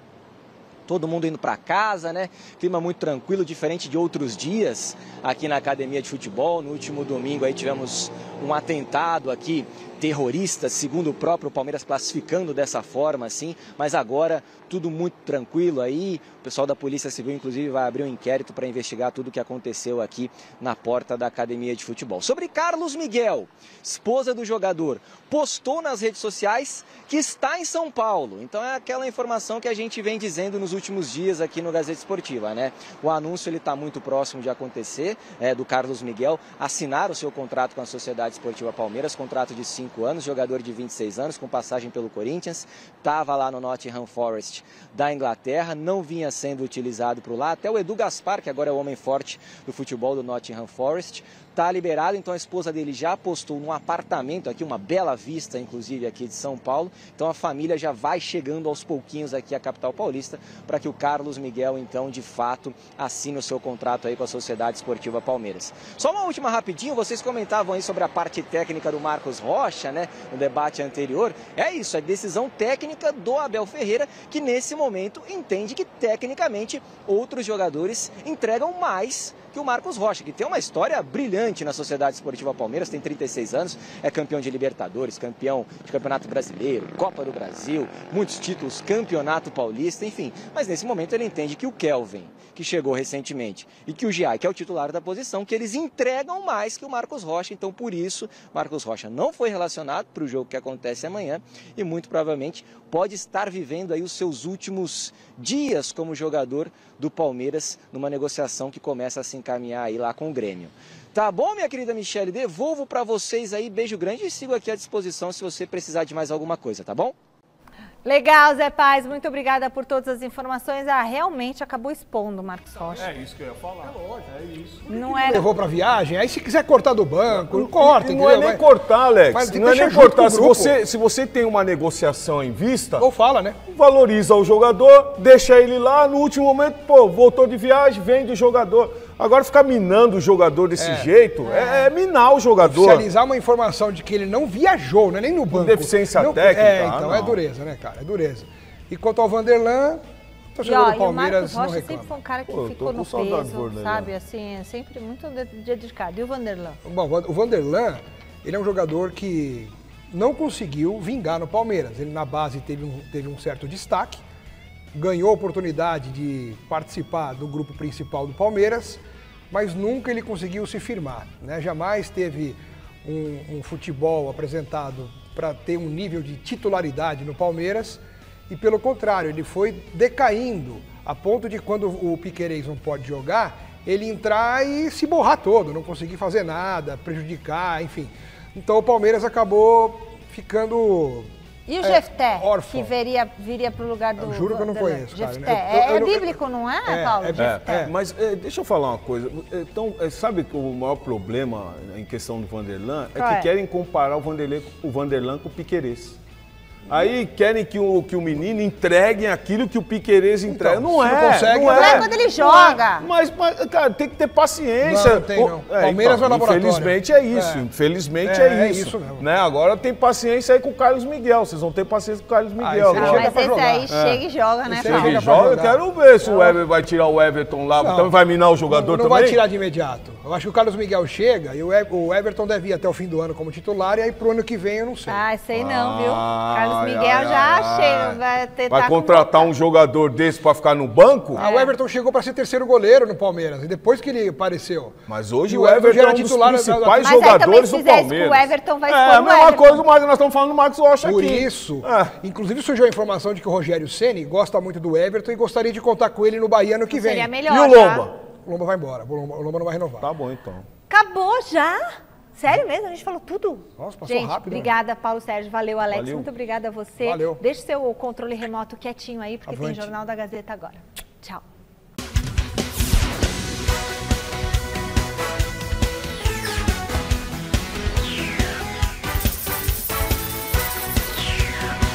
todo mundo indo para casa, né? Clima muito tranquilo, diferente de outros dias aqui na Academia de Futebol. No último domingo aí tivemos um atentado aqui, terrorista, segundo o próprio Palmeiras classificando dessa forma, assim, mas agora tudo muito tranquilo aí. O pessoal da Polícia Civil, inclusive, vai abrir um inquérito para investigar tudo o que aconteceu aqui na porta da Academia de Futebol. Sobre Carlos Miguel, esposa do jogador, postou nas redes sociais que está em São Paulo. Então é aquela informação que a gente vem dizendo nos últimos dias aqui no Gazeta Esportiva, né? O anúncio ele está muito próximo de acontecer, do Carlos Miguel assinar o seu contrato com a Sociedade Esportiva Palmeiras, contrato de 5 anos, jogador de 26 anos, com passagem pelo Corinthians, estava lá no Nottingham Forest da Inglaterra, não vinha sendo utilizado por lá, até o Edu Gaspar, que agora é o homem forte do futebol do Nottingham Forest, está liberado, então a esposa dele já apostou num apartamento aqui, uma bela vista, inclusive, aqui de São Paulo, então a família já vai chegando aos pouquinhos aqui à capital paulista, para que o Carlos Miguel, então, de fato, assine o seu contrato aí com a Sociedade Esportiva Palmeiras. Só uma última rapidinho, vocês comentavam aí sobre a parte técnica do Marcos Rocha, né, no debate anterior, é isso, é decisão técnica do Abel Ferreira, que nesse momento entende que, tecnicamente, outros jogadores entregam mais que o Marcos Rocha, que tem uma história brilhante na Sociedade Esportiva Palmeiras, tem 36 anos, é campeão de Libertadores, campeão de Campeonato Brasileiro, Copa do Brasil, muitos títulos, Campeonato Paulista, enfim. mas nesse momento ele entende que o Kelvin, que chegou recentemente, e que o Giai, que é o titular da posição, que eles entregam mais que o Marcos Rocha. Então, por isso, Marcos Rocha não foi relacionado para o jogo que acontece amanhã e muito provavelmente pode estar vivendo aí os seus últimos dias como jogador do Palmeiras numa negociação que começa a se encaminhar aí lá com o Grêmio. Tá bom, minha querida Michele? Devolvo para vocês aí, beijo grande e sigo aqui à disposição se você precisar de mais alguma coisa, tá bom? Legal, Zé Paz, muito obrigada por todas as informações. Realmente acabou expondo o Marcos Rocha. É isso que eu ia falar. É isso. Não era... Levou pra viagem, aí se quiser cortar do banco, corta, não é nem cortar, Alex. Mas não é nem cortar. Se você tem uma negociação em vista... Ou fala, né? Valoriza o jogador, deixa ele lá, no último momento, pô, voltou de viagem, vende o jogador. Agora ficar minando o jogador desse jeito é minar o jogador. Oficializar uma informação de que ele não viajou, não é nem no banco. Deficiência técnica. Então é dureza, né, cara? É dureza. E quanto ao Vanderlan, o torcedor do Palmeiras não reclama. O Marcos Rocha sempre foi um cara que ficou no peso, sabe? Assim, sempre muito dedicado. E o Vanderlan? Bom, o Vanderlan, ele é um jogador que não conseguiu vingar no Palmeiras. Ele na base teve um certo destaque, ganhou a oportunidade de participar do grupo principal do Palmeiras, mas nunca ele conseguiu se firmar, né? Jamais teve um futebol apresentado para ter um nível de titularidade no Palmeiras e, pelo contrário, ele foi decaindo a ponto de, quando o Piquerez não pode jogar, ele entrar e se borrar todo, não conseguir fazer nada, prejudicar, enfim. Então o Palmeiras acabou ficando... E o Jefté, que viria para o lugar do... Eu juro que eu não conheço, Jefté. É bíblico, não é, Paulo? Mas deixa eu falar uma coisa. Então, sabe que o maior problema em questão do Vanderlan é que querem comparar o Vanderlan com o Piquerez. Aí querem que o menino entregue aquilo que o Piquerez entrega. Então, não é quando ele joga. Mas, cara, tem que ter paciência. Não tem, não. Palmeiras é laboratório. Infelizmente é isso. Infelizmente é isso mesmo. Né? Agora tem paciência aí com o Carlos Miguel. Vocês vão ter paciência com o Carlos Miguel. Mas esse aí chega e joga, né, Paulo? Chega e joga. Eu quero ver se o Everton vai tirar o Everton lá. Então vai minar o jogador também? Não vai tirar de imediato. Eu acho que o Carlos Miguel chega e o Everton deve ir até o fim do ano como titular e aí pro ano que vem eu não sei. Sei não, viu? Carlos Miguel já chega, vai contratar um jogador desse pra ficar no banco? O Everton chegou pra ser terceiro goleiro no Palmeiras, e depois que ele apareceu. Mas hoje o Everton é um dos principais jogadores do Palmeiras. O Everton vai expor a mesma coisa, mas nós estamos falando do Marcos Rocha aqui. Por isso, inclusive surgiu a informação de que o Rogério Ceni gosta muito do Everton e gostaria de contar com ele no Bahia ano que vem. Seria melhor, e o Lomba? O Lomba vai embora, o Lomba não vai renovar. Tá bom, então. Acabou já? Sério mesmo? A gente falou tudo? Nossa, passou rápido. Obrigada, Paulo Sérgio. Valeu, Alex. Valeu. Muito obrigada a você. Valeu. Deixe seu controle remoto quietinho aí, porque tem Jornal da Gazeta agora. Tchau.